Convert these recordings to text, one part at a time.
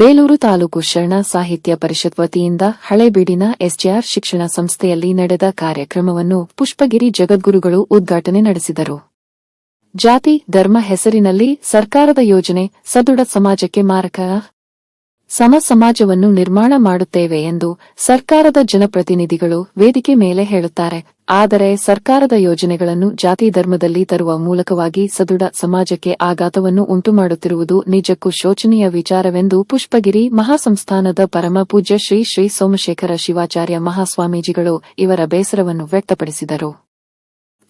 ಬೇಲೂರು ತಾಲೂಕು ಶರಣ ಸಾಹಿತ್ಯ ಪರಿಷತ್ ವತಿಯಿಂದ ಹಳೇಬೀಡಿನ ಎಸ್ಜೆಆರ್ ಶಿಕ್ಷಣ ಸಂಸ್ಥೆಯಲ್ಲಿ ನಡೆದ ಕಾರ್ಯಕ್ರಮವನ್ನು ಪುಷ್ಪಗಿರಿ ಜಗದ್ಗುರುಗಳು ಉದ್ಘಾಟನೆ ನಡೆಸಿದರು. ಜಾತಿ ಧರ್ಮ ಹೆಸರಿನಲ್ಲಿ ಸರ್ಕಾರದ ಯೋಜನೆ ಸದೃಢ ಸಮಾಜಕ್ಕೆ ಮಾರಕ ಸಮ ಸಮಾಜವನ್ನು ನಿರ್ಮಾಣ ಮಾಡುತ್ತೇವೆ ಎಂದು ಸರ್ಕಾರದ ಜನಪ್ರತಿನಿಧಿಗಳು ವೇದಿಕೆ ಮೇಲೆ ಹೇಳುತ್ತಾರೆ. ಆದರೆ ಸರ್ಕಾರದ ಯೋಜನೆಗಳನ್ನು ಜಾತಿ ಧರ್ಮದಲ್ಲಿ ತರುವ ಮೂಲಕವಾಗಿ ಸದೃಢ ಸಮಾಜಕ್ಕೆ ಆಘಾತವನ್ನು ಉಂಟುಮಾಡುತ್ತಿರುವುದು ನಿಜಕ್ಕೂ ಶೋಚನೀಯ ವಿಚಾರವೆಂದು ಪುಷ್ಪಗಿರಿ ಮಹಾಸಂಸ್ಥಾನದ ಪರಮ ಪೂಜ್ಯ ಶ್ರೀ ಶ್ರೀ ಸೋಮಶೇಖರ ಶಿವಾಚಾರ್ಯ ಮಹಾಸ್ವಾಮೀಜಿಗಳು ಇವರ ಬೇಸರವನ್ನು ವ್ಯಕ್ತಪಡಿಸಿದರು.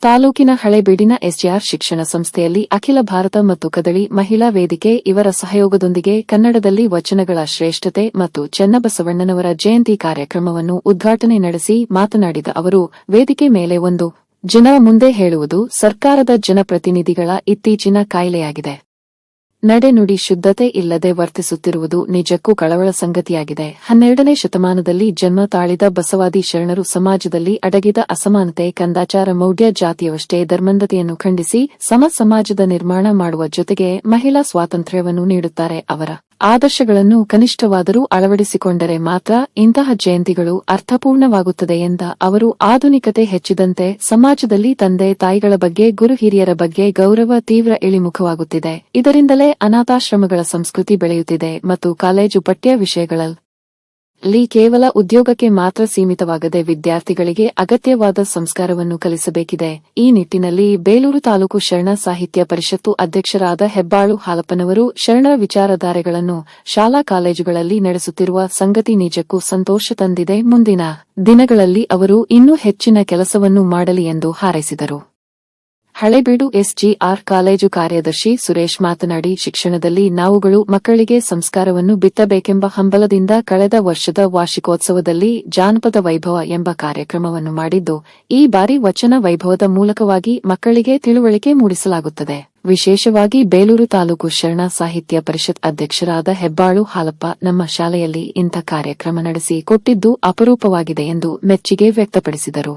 ತಾಲೂಕಿನ ಹಳೇಬೀಡಿನ ಎಸ್ಜೆಆರ್ ಶಿಕ್ಷಣ ಸಂಸ್ಥೆಯಲ್ಲಿ ಅಖಿಲ ಭಾರತ ಮತ್ತು ಕದಳಿ ಮಹಿಳಾ ವೇದಿಕೆ ಇವರ ಸಹಯೋಗದೊಂದಿಗೆ ಕನ್ನಡದಲ್ಲಿ ವಚನಗಳ ಶ್ರೇಷ್ಠತೆ ಮತ್ತು ಚೆನ್ನಬಸವಣ್ಣನವರ ಜಯಂತಿ ಕಾರ್ಯಕ್ರಮವನ್ನು ಉದ್ಘಾಟನೆ ನಡೆಸಿ ಮಾತನಾಡಿದ ಅವರು, ವೇದಿಕೆ ಮೇಲೆ ಒಂದು ಜನರ ಮುಂದೆ ಹೇಳುವುದು ಸರ್ಕಾರದ ಜನಪ್ರತಿನಿಧಿಗಳ ಇತ್ತೀಚಿನ ಕಾಯಿಲೆಯಾಗಿದೆ. ನಡೆನುಡಿ ಶುದ್ಧತೆ ಇಲ್ಲದೆ ವರ್ತಿಸುತ್ತಿರುವುದು ನಿಜಕ್ಕೂ ಕಳವಳ ಸಂಗತಿಯಾಗಿದೆ. 12ನೇ ಶತಮಾನದಲ್ಲಿ ಜನ್ಮ ತಾಳಿದ ಬಸವಾದಿ ಶರಣರು ಸಮಾಜದಲ್ಲಿ ಅಡಗಿದ ಅಸಮಾನತೆ, ಕಂದಾಚಾರ, ಮೌಢ್ಯ, ಜಾತಿಯವಷ್ಟೇ ಧರ್ಮಂಧತೆಯನ್ನು ಖಂಡಿಸಿ ಸಮ ಸಮಾಜದ ನಿರ್ಮಾಣ ಮಾಡುವ ಜೊತೆಗೆ ಮಹಿಳಾ ಸ್ವಾತಂತ್ರ್ಯವನ್ನು ನೀಡುತ್ತಾರೆ. ಅವರ ಆದರ್ಶಗಳನ್ನು ಕನಿಷ್ಠವಾದರೂ ಅಳವಡಿಸಿಕೊಂಡರೆ ಮಾತ್ರ ಇಂತಹ ಜಯಂತಿಗಳು ಅರ್ಥಪೂರ್ಣವಾಗುತ್ತದೆ ಎಂದ ಅವರು, ಆಧುನಿಕತೆ ಹೆಚ್ಚಿದಂತೆ ಸಮಾಜದಲ್ಲಿ ತಂದೆ ತಾಯಿಗಳ ಬಗ್ಗೆ, ಗುರು ಹಿರಿಯರ ಬಗ್ಗೆ ಗೌರವ ತೀವ್ರ ಇಳಿಮುಖವಾಗುತ್ತಿದೆ. ಇದರಿಂದಲೇ ಅನಾಥಾಶ್ರಮಗಳ ಸಂಸ್ಕೃತಿ ಬೆಳೆಯುತ್ತಿದೆ ಮತ್ತು ಕಾಲೇಜು ಪಠ್ಯ ವಿಷಯಗಳಲ್ಲಿ ಕೇವಲ ಉದ್ಯೋಗಕ್ಕೆ ಮಾತ್ರ ಸೀಮಿತವಾಗದೆ ವಿದ್ಯಾರ್ಥಿಗಳಿಗೆ ಅಗತ್ಯವಾದ ಸಂಸ್ಕಾರವನ್ನು ಕಲಿಸಬೇಕಿದೆ. ಈ ನಿಟ್ಟಿನಲ್ಲಿ ಬೇಲೂರು ತಾಲೂಕು ಶರಣ ಸಾಹಿತ್ಯ ಪರಿಷತ್ತು ಅಧ್ಯಕ್ಷರಾದ ಹೆಬ್ಬಾಳು ಹಾಲಪ್ಪನವರು ಶರಣರ ವಿಚಾರಧಾರೆಗಳನ್ನು ಶಾಲಾ ಕಾಲೇಜುಗಳಲ್ಲಿ ನಡೆಸುತ್ತಿರುವ ಸಂಗತಿ ನಿಜಕ್ಕೂ ಸಂತೋಷ ತಂದಿದೆ. ಮುಂದಿನ ದಿನಗಳಲ್ಲಿ ಅವರು ಇನ್ನೂ ಹೆಚ್ಚಿನ ಕೆಲಸವನ್ನು ಮಾಡಲಿ ಎಂದು ಹಾರೈಸಿದರು. ಹಳೇಬೀಡು ಎಸ್ಜಿಆರ್ ಕಾಲೇಜು ಕಾರ್ಯದರ್ಶಿ ಸುರೇಶ್ ಮಾತನಾಡಿ, ಶಿಕ್ಷಣದಲ್ಲಿ ನಾವುಗಳು ಮಕ್ಕಳಿಗೆ ಸಂಸ್ಕಾರವನ್ನು ಬಿತ್ತಬೇಕೆಂಬ ಹಂಬಲದಿಂದ ಕಳೆದ ವರ್ಷದ ವಾರ್ಷಿಕೋತ್ಸವದಲ್ಲಿ ಜಾನಪದ ವೈಭವ ಎಂಬ ಕಾರ್ಯಕ್ರಮವನ್ನು ಮಾಡಿದ್ದು, ಈ ಬಾರಿ ವಚನ ವೈಭವದ ಮೂಲಕವಾಗಿ ಮಕ್ಕಳಿಗೆ ತಿಳುವಳಿಕೆ ಮೂಡಿಸಲಾಗುತ್ತದೆ. ವಿಶೇಷವಾಗಿ ಬೇಲೂರು ತಾಲೂಕು ಶರಣ ಸಾಹಿತ್ಯ ಪರಿಷತ್ ಅಧ್ಯಕ್ಷರಾದ ಹೆಬ್ಬಾಳು ಹಾಲಪ್ಪ ನಮ್ಮ ಶಾಲೆಯಲ್ಲಿ ಇಂಥ ಕಾರ್ಯಕ್ರಮ ನಡೆಸಿ ಕೊಟ್ಟಿದ್ದು ಅಪರೂಪವಾಗಿದೆ ಎಂದು ಮೆಚ್ಚುಗೆ ವ್ಯಕ್ತಪಡಿಸಿದರು.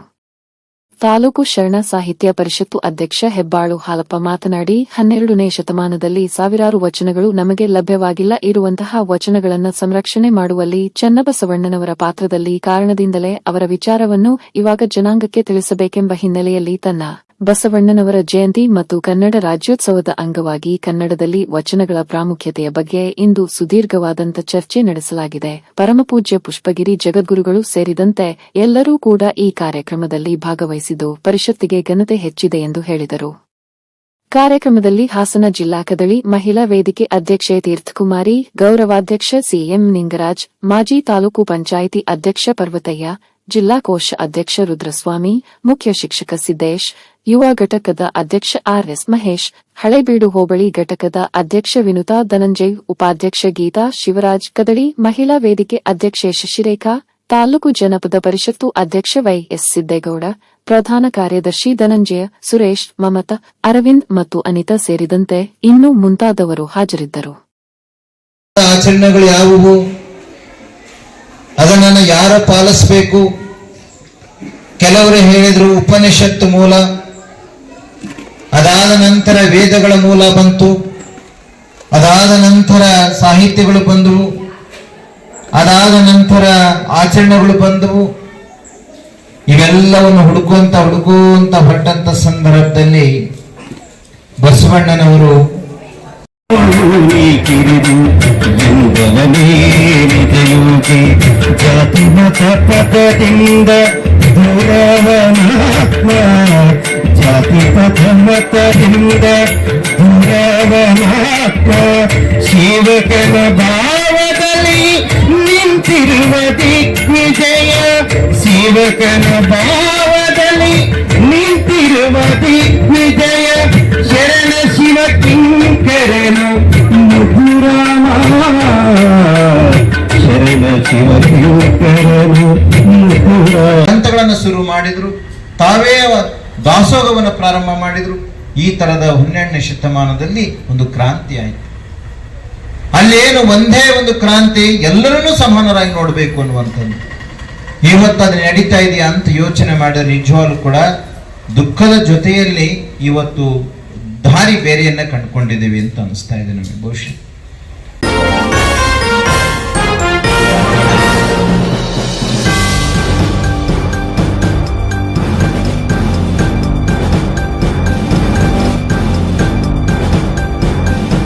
ತಾಲೂಕು ಶರಣ ಸಾಹಿತ್ಯ ಪರಿಷತ್ತು ಅಧ್ಯಕ್ಷ ಹೆಬ್ಬಾಳು ಹಾಲಪ್ಪ ಮಾತನಾಡಿ, 12ನೇ ಶತಮಾನದಲ್ಲಿ ಸಾವಿರಾರು ವಚನಗಳು ನಮಗೆ ಲಭ್ಯವಾಗಿಲ್ಲ. ಇರುವಂತಹ ವಚನಗಳನ್ನು ಸಂರಕ್ಷಣೆ ಮಾಡುವಲ್ಲಿ ಚೆನ್ನಬಸವಣ್ಣನವರ ಪಾತ್ರದಲ್ಲಿ ಕಾರಣದಿಂದಲೇ ಅವರ ವಿಚಾರವನ್ನು ಇವಾಗ ಜನಾಂಗಕ್ಕೆ ತಿಳಿಸಬೇಕೆಂಬ ಹಿನ್ನೆಲೆಯಲ್ಲಿ ತನ್ನ ಬಸವಣ್ಣನವರ ಜಯಂತಿ ಮತ್ತು ಕನ್ನಡ ರಾಜ್ಯೋತ್ಸವದ ಅಂಗವಾಗಿ ಕನ್ನಡದಲ್ಲಿ ವಚನಗಳ ಪ್ರಾಮುಖ್ಯತೆಯ ಬಗ್ಗೆ ಇಂದು ಸುದೀರ್ಘವಾದಂಥ ಚರ್ಚೆ ನಡೆಸಲಾಗಿದೆ. ಪರಮಪೂಜ್ಯ ಪುಷ್ಪಗಿರಿ ಜಗದ್ಗುರುಗಳು ಸೇರಿದಂತೆ ಎಲ್ಲರೂ ಕೂಡ ಈ ಕಾರ್ಯಕ್ರಮದಲ್ಲಿ ಭಾಗವಹಿಸಿದ್ದು ಪರಿಷತ್ತಿಗೆ ಘನತೆ ಹೆಚ್ಚಿದೆ ಎಂದು ಹೇಳಿದರು. ಕಾರ್ಯಕ್ರಮದಲ್ಲಿ ಹಾಸನ ಜಿಲ್ಲಾ ಕದಳಿ ಮಹಿಳಾ ವೇದಿಕೆ ಅಧ್ಯಕ್ಷೆ ತೀರ್ಥಕುಮಾರಿ, ಗೌರವಾಧ್ಯಕ್ಷ ಸಿಎಂ ನಿಂಗರಾಜ್, ಮಾಜಿ ತಾಲೂಕು ಪಂಚಾಯಿತಿ ಅಧ್ಯಕ್ಷ ಪರ್ವತಯ್ಯ, ಜಿಲ್ಲಾ ಕೋಶ ಅಧ್ಯಕ್ಷ ರುದ್ರಸ್ವಾಮಿ, ಮುಖ್ಯ ಶಿಕ್ಷಕ ಸಿದ್ದೇಶ್, ಯುವ ಘಟಕದ ಅಧ್ಯಕ್ಷ ಆರ್ಎಸ್ ಮಹೇಶ್, ಹಳೇಬೀಡು ಹೋಬಳಿ ಘಟಕದ ಅಧ್ಯಕ್ಷ ವಿನುತಾ ಧನಂಜಯ್, ಉಪಾಧ್ಯಕ್ಷ ಗೀತಾ ಶಿವರಾಜ್, ಕದಳಿ ಮಹಿಳಾ ವೇದಿಕೆ ಅಧ್ಯಕ್ಷೆ ಶಶಿರೇಖಾ, ತಾಲೂಕು ಜನಪದ ಪರಿಷತ್ತು ಅಧ್ಯಕ್ಷ ವೈಎಸ್ ಸಿದ್ದೇಗೌಡ, ಪ್ರಧಾನ ಕಾರ್ಯದರ್ಶಿ ಧನಂಜಯ, ಸುರೇಶ್, ಮಮತಾ, ಅರವಿಂದ್ ಮತ್ತು ಅನಿತಾ ಸೇರಿದಂತೆ ಇನ್ನೂ ಮುಂತಾದವರು ಹಾಜರಿದ್ದರು. ಆಚರಣೆಗಳು ಯಾವುವು, ಅದನ್ನು ಯಾರು ಪಾಲಿಸಬೇಕು? ಕೆಲವರು ಹೇಳಿದ್ರು ಉಪನಿಷತ್ತು ಮೂಲ, ಅದಾದ ನಂತರ ವೇದಗಳ ಮೂಲ ಬಂತು, ಅದಾದ ನಂತರ ಸಾಹಿತ್ಯಗಳು ಬಂದವು, ಅದಾದ ನಂತರ ಆಚರಣೆಗಳು ಬಂದವು. ಇವೆಲ್ಲವನ್ನು ಹುಡುಕುವಂತ ಹೊಟ್ಟಂತ ಸಂದರ್ಭದಲ್ಲಿ ಬಸವಣ್ಣನವರು ಜಾತಿ ಮತ ಪಥದಿಂದ ದೂರವನಾತ್ಮ, ಜಾತಿ ಪಥ ಮತದಿಂದ ದೂರವನಾತ್ಮ, ಶಿವಕನ ಭಾವದಲ್ಲಿ ನಿಂತಿರುವ ದಿಗ್ವಿಜಯ, ಶಿವಕನ ಭಾವದಲ್ಲಿ ನಿಂತಿರುವ ದಿಗ್ವಿಜಯ, ಶರಣ ಶಿವ ಕಿಂಕರನು ಮಧುರಾಮ, ಶರಣ ಶಿವ ಕಿಂಕರನು ಗ್ರಂಥಗಳನ್ನು ಶುರು ಮಾಡಿದ್ರು, ತಾವೇ ದಾಸೋಹವನ್ನು ಪ್ರಾರಂಭ ಮಾಡಿದ್ರು. ಈ ತರದ 12ನೇ ಶತಮಾನದಲ್ಲಿ ಒಂದು ಕ್ರಾಂತಿ ಆಯಿತು. ಅಲ್ಲೇನು ಒಂದೇ ಒಂದು ಕ್ರಾಂತಿ, ಎಲ್ಲರನ್ನೂ ಸಮಾನರಾಗಿ ನೋಡಬೇಕು ಅನ್ನುವಂಥದ್ದು. ಇವತ್ತು ಅದು ನಡೀತಾ ಇದೆಯಾ ಅಂತ ಯೋಚನೆ ಮಾಡಿದ್ರೆ ನಿಜವಾಗ್ಲೂ ಕೂಡ ದುಃಖದ ಜೊತೆಯಲ್ಲಿ ಇವತ್ತು ದಾರಿ ಬೇರೆಯನ್ನ ಕಂಡುಕೊಂಡಿದ್ದೀವಿ ಅಂತ ಅನಿಸ್ತಾ ಇದೆ ನಮಗೆ ಬಹುಶಃ.